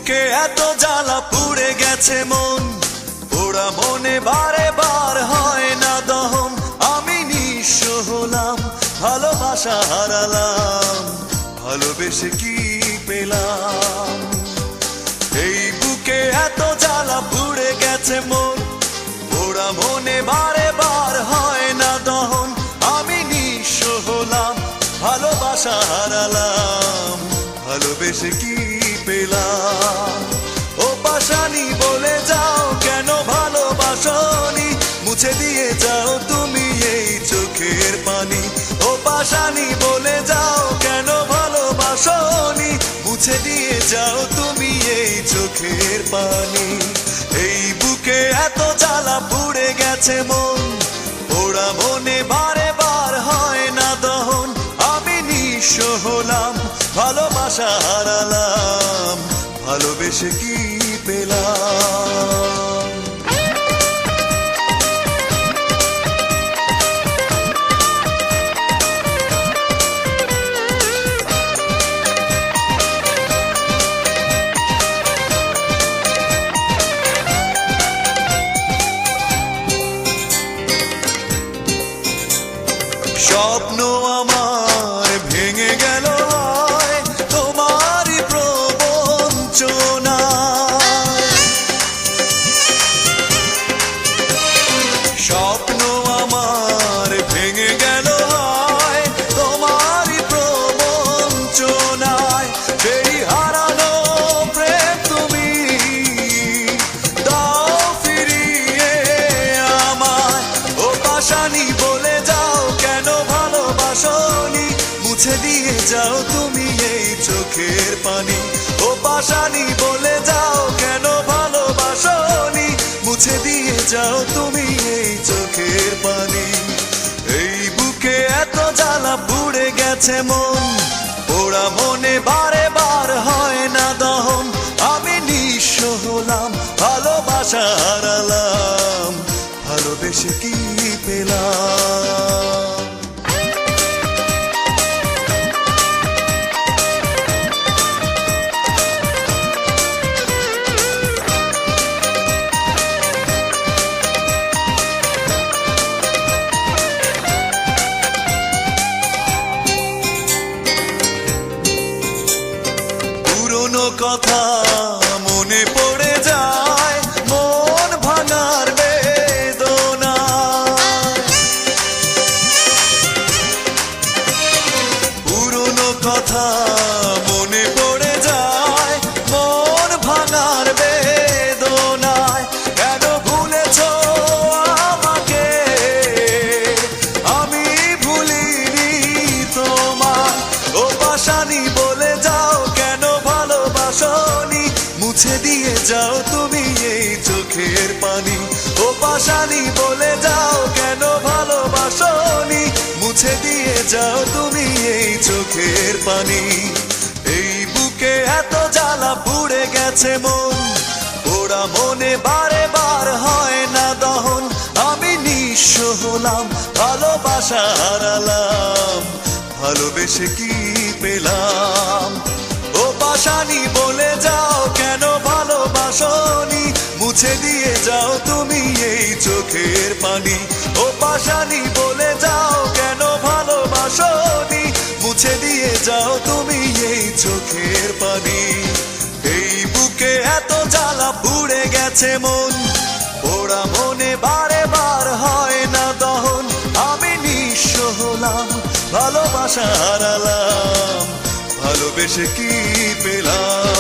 বুকে এত জ্বালা পুড়ে গেছে মন, পোড়া মনে বারে বার হয় না দহন। আমি নিঃস্ব হলাম, ভালোবাসা হারালাম, ভালোবেসে কি পেলাম? এই বুকে এত জ্বালা পুড়ে গেছে মন, পোড়া মনে বারে বার হয় না দহন। আমি নিঃস্ব হলাম, ভালোবাসা হারালাম, ভালোবেসে কি পেলাম? ও পাশানি বলে যাও কেন ভালোবাসনি, মুছে দিয়ে যাও তুমি এই চোখের পানি। ও পাশানি বলে যাও কেন ভালোবাসনি, মুছে দিয়ে যাও তুমি এই চোখের পানি। এই বুকে এত জ্বালা পুড়ে গেছে মন, পোড়া মনে বারে বার হয় না দহন। আমি নিঃস্ব হলাম, ভালোবাসা হারালাম, ভালোবেসে কি পেলাম? স্বপ্ন আমার ভেঙে গেল তোমারই প্রবঞ্চনায়। স্বপ্ন আমার ভেঙে গেল তোমারই প্রবঞ্চনায়। সেই হারানো প্রেম তুমি দাও ফিরিয়ে আমায়। ও পাশানি বলে যাও কেন ভালোবাসনি, মুছে দিয়ে যাও তুমি এই চোখের পানি। ও পাশানি বলে যাও কেন ভালোবাসনি, মুছে দিয়ে যাও তুমি এই চোখের পানি। এই বুকে এত জ্বালা পুড়ে গেছে মন, পোড়া মনে বারে বার হয় না দহন। আমি নিঃস্ব হলাম, ভালোবাসা হারালাম, ভালোবেসে কি পেলাম? পুরনো কথা মনে পড়ে যায়, মন ভাঙার বেদনা। পুরনো কথা মনে পড়ে যায়, মন ভাঙার বেদনায়। কেন ভুলেছো আমাকে, আমি ভুলিনি তোমায়। ও পাশানি বলে যাও কেন ভালোবাসনি, মুছে দিয়ে যাও তুমি এই চোখের পানি। ও পাশানি বলে যাও কেন ভালোবাসনি, মুছে দিয়ে যাও তুমি এই চোখের পানি। এই বুকে এত জ্বালা পুড়ে গেছে মন, পোড়া মনে বারে বার হয় না দহন। আমি নিঃস্ব হলাম, ভালোবাসা হারালাম, ভালোবেসে কি পেলাম? ও পাশানি বলে যাও কেন ভালোবাসনি, মুছে দিয়ে যাও তুমি এই চোখের পানি। ও পাশানি বলে যাও কেন ভালোবাসনি, মুছে দিয়ে যাও তুমি এই চোখের পানি। এই বুকে এত জ্বালা পুড়ে গেছে মন, পোড়া মনে বারে বার হয় না দহন। আমি নিঃস্ব হলাম, ভালোবাসা হারালাম, ভালোবেসে কি পেলাম?